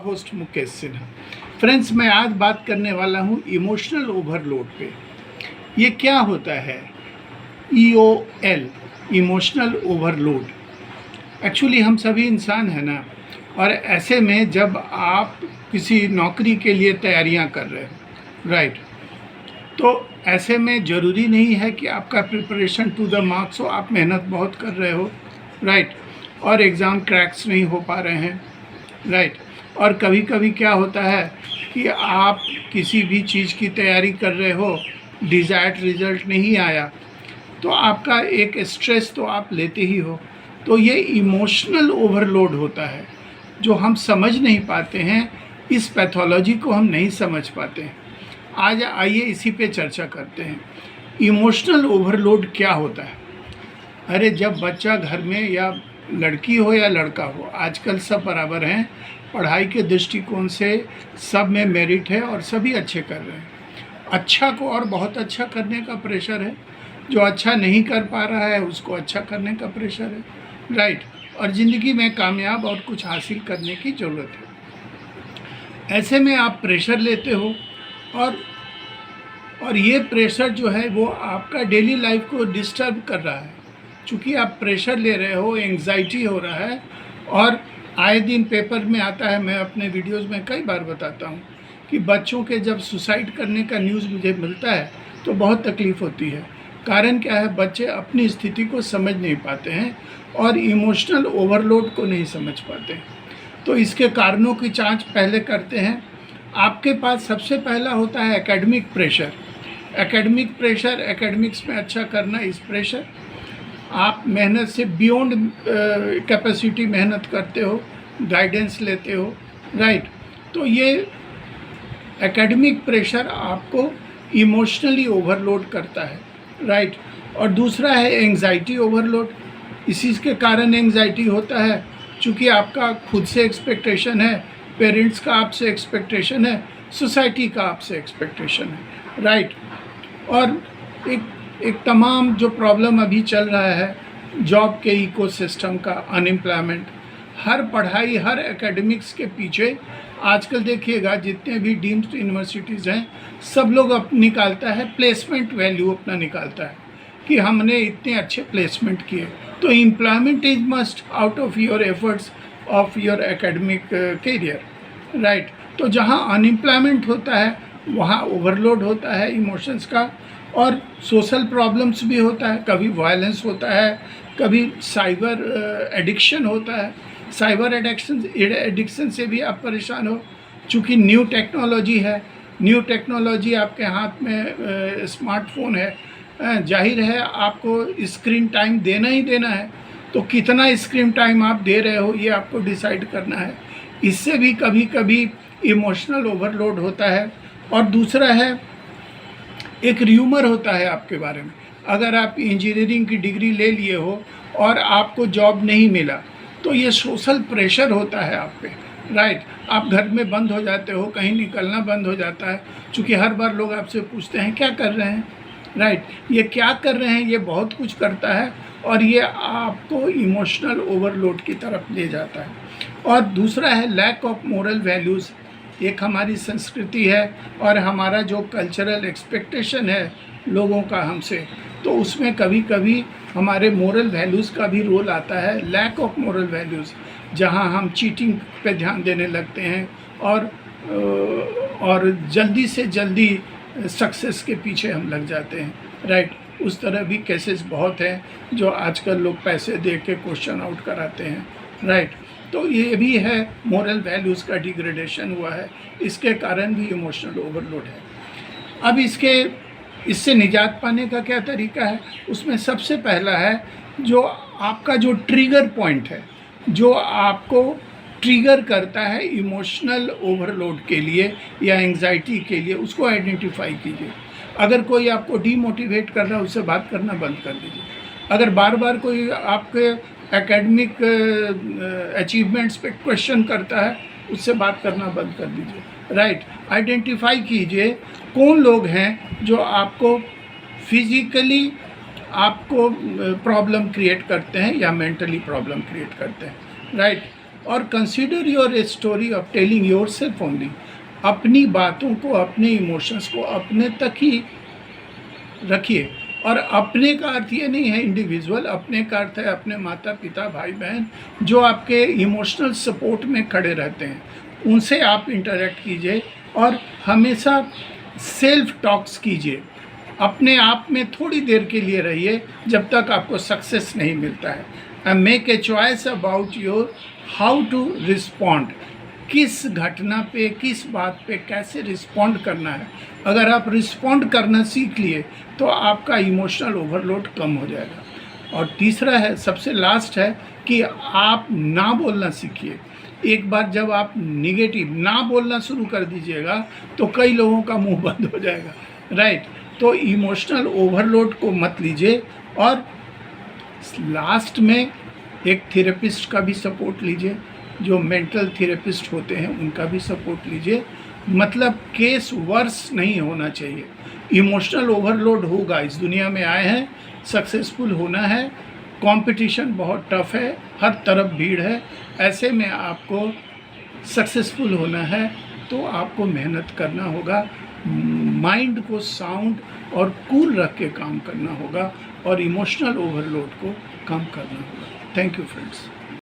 Host Mukesh Sinha. Friends, मैं आज बात करने वाला हूँ इमोशनल ओवरलोड पे। ये क्या होता है EOL, इमोशनल ओवरलोड? एक्चुअली हम सभी इंसान हैं ना, और ऐसे में जब आप किसी नौकरी के लिए तैयारियां कर रहे हो, राइट, तो ऐसे में ज़रूरी नहीं है कि आपका प्रिपरेशन टू द मार्क्स हो, आप मेहनत बहुत कर रहे हो, राइट, और एग्ज़ाम क्रैक्स नहीं हो पा रहे हैं, राइट। और कभी कभी क्या होता है कि आप किसी भी चीज़ की तैयारी कर रहे हो, डिज़ायर्ड रिजल्ट नहीं आया, तो आपका एक स्ट्रेस तो आप लेते ही हो। तो ये इमोशनल ओवरलोड होता है जो हम समझ नहीं पाते हैं, इस पैथोलॉजी को हम नहीं समझ पाते हैं। आज आइए इसी पे चर्चा करते हैं, इमोशनल ओवरलोड क्या होता है। अरे, जब बच्चा घर में, या लड़की हो या लड़का हो, आजकल सब बराबर हैं, पढ़ाई के दृष्टिकोण से सब में मेरिट है और सभी अच्छे कर रहे हैं। अच्छा को और बहुत अच्छा करने का प्रेशर है, जो अच्छा नहीं कर पा रहा है उसको अच्छा करने का प्रेशर है, राइट। और ज़िंदगी में कामयाब और कुछ हासिल करने की ज़रूरत है। ऐसे में आप प्रेशर लेते हो, और ये प्रेशर जो है वो आपका डेली लाइफ को डिस्टर्ब कर रहा है। चूँकि आप प्रेशर ले रहे हो, एंग्जाइटी हो रहा है, और आए दिन पेपर में आता है, मैं अपने वीडियोस में कई बार बताता हूँ कि बच्चों के जब सुसाइड करने का न्यूज़ मुझे मिलता है तो बहुत तकलीफ़ होती है। कारण क्या है? बच्चे अपनी स्थिति को समझ नहीं पाते हैं और इमोशनल ओवरलोड को नहीं समझ पाते। तो इसके कारणों की जांच पहले करते हैं। आपके पास सबसे पहला होता है academic pressure. Academic pressure, academics में अच्छा करना, इस प्रेशर, आप मेहनत से बियॉन्ड कैपेसिटी मेहनत करते हो, गाइडेंस लेते हो, राइट। तो ये एकेडमिक प्रेशर आपको इमोशनली ओवरलोड करता है, राइट। और दूसरा है एंग्जाइटी ओवरलोड। इसी के कारण एंग्जाइटी होता है, चूँकि आपका खुद से एक्सपेक्टेशन है, पेरेंट्स का आपसे एक्सपेक्टेशन है, सोसाइटी का आपसे एक्सपेक्टेशन है, राइट। और एक तमाम जो प्रॉब्लम अभी चल रहा है जॉब के इकोसिस्टम का, अनएम्प्लॉयमेंट, हर पढ़ाई, हर एकेडमिक्स के पीछे आजकल देखिएगा जितने भी डीम्ड यूनिवर्सिटीज़ हैं, सब लोग निकालता है प्लेसमेंट वैल्यू, अपना निकालता है कि हमने इतने अच्छे प्लेसमेंट किए। तो employment is must out of your efforts of your academic career, right. तो जहाँ अनएम्प्लॉयमेंट होता है वहाँ ओवरलोड होता है इमोशंस का, और सोशल प्रॉब्लम्स भी होता है। कभी वायलेंस होता है, कभी साइबर एडिक्शन होता है। साइबर एडिक्शन से भी आप परेशान हो, चूँकि न्यू टेक्नोलॉजी है, न्यू टेक्नोलॉजी आपके हाथ में स्मार्टफोन है, जाहिर है आपको स्क्रीन टाइम देना ही देना है। तो कितना स्क्रीन टाइम आप दे रहे हो ये आपको डिसाइड करना है। इससे भी कभी कभी इमोशनल ओवरलोड होता है। और दूसरा है, एक र्यूमर होता है आपके बारे में। अगर आप इंजीनियरिंग की डिग्री ले लिए हो और आपको जॉब नहीं मिला, तो ये सोशल प्रेशर होता है आप पे, राइट। आप घर में बंद हो जाते हो, कहीं निकलना बंद हो जाता है, क्योंकि हर बार लोग आपसे पूछते हैं क्या कर रहे हैं, राइट। ये क्या कर रहे हैं, ये बहुत कुछ करता है, और ये आपको इमोशनल ओवरलोड की तरफ ले जाता है। और दूसरा है लैक ऑफ मोरल वैल्यूज़। एक हमारी संस्कृति है और हमारा जो कल्चरल एक्सपेक्टेशन है लोगों का हमसे, तो उसमें कभी कभी हमारे मोरल वैल्यूज़ का भी रोल आता है। लैक ऑफ मोरल वैल्यूज़, जहां हम चीटिंग पे ध्यान देने लगते हैं और जल्दी से जल्दी सक्सेस के पीछे हम लग जाते हैं, राइट। उस तरह भी केसेस बहुत हैं जो आजकल लोग पैसे दे के क्वेश्चन आउट कराते हैं, राइट। तो ये भी है, मोरल वैल्यूज़ का डिग्रेडेशन हुआ है, इसके कारण भी इमोशनल ओवरलोड है। अब इससे निजात पाने का क्या तरीका है? उसमें सबसे पहला है, जो आपका जो ट्रिगर पॉइंट है, जो आपको ट्रिगर करता है इमोशनल ओवरलोड के लिए या एंग्जाइटी के लिए, उसको आइडेंटिफाई कीजिए। अगर कोई आपको डीमोटिवेट कर रहा है, उससे बात करना बंद कर दीजिए। अगर बार बार कोई आपके एकेडमिक अचीवमेंट्स पे क्वेश्चन करता है, उससे बात करना बंद कर दीजिए, राइट। आइडेंटिफाई कीजिए कौन लोग हैं जो आपको फिजिकली प्रॉब्लम क्रिएट करते हैं या मेंटली प्रॉब्लम क्रिएट करते हैं, राइट। और consider your story of telling your self only. अपनी बातों को, अपने इमोशंस को अपने तक ही रखिए। और अपने का अर्थ ये नहीं है इंडिविजुअल, अपने का अर्थ है अपने माता पिता, भाई बहन, जो आपके इमोशनल सपोर्ट में खड़े रहते हैं, उनसे आप इंटरेक्ट कीजिए। और हमेशा सेल्फ टॉक्स कीजिए, अपने आप में थोड़ी देर के लिए रहिए जब तक आपको सक्सेस नहीं मिलता है। And make a choice about your how to respond, किस घटना पे, किस बात पे कैसे रिस्पॉन्ड करना है। अगर आप रिस्पॉन्ड करना सीख लिए तो आपका इमोशनल ओवरलोड कम हो जाएगा। और तीसरा है, सबसे लास्ट है, कि आप ना बोलना सीखिए। एक बार जब आप निगेटिव ना बोलना शुरू कर दीजिएगा तो कई लोगों का मुंह बंद हो जाएगा, राइट। तो इमोशनल ओवरलोड को मत लीजिए। और लास्ट में एक थेरेपिस्ट का भी सपोर्ट लीजिए, जो मेंटल थेरेपिस्ट होते हैं उनका भी सपोर्ट लीजिए। मतलब केस वर्स नहीं होना चाहिए। इमोशनल ओवरलोड होगा, इस दुनिया में आए हैं, सक्सेसफुल होना है, कंपटीशन बहुत टफ है, हर तरफ भीड़ है। ऐसे में आपको सक्सेसफुल होना है तो आपको मेहनत करना होगा, माइंड को साउंड और कूल रख के काम करना होगा और इमोशनल ओवरलोड को कम करना होगा। Thank you friends.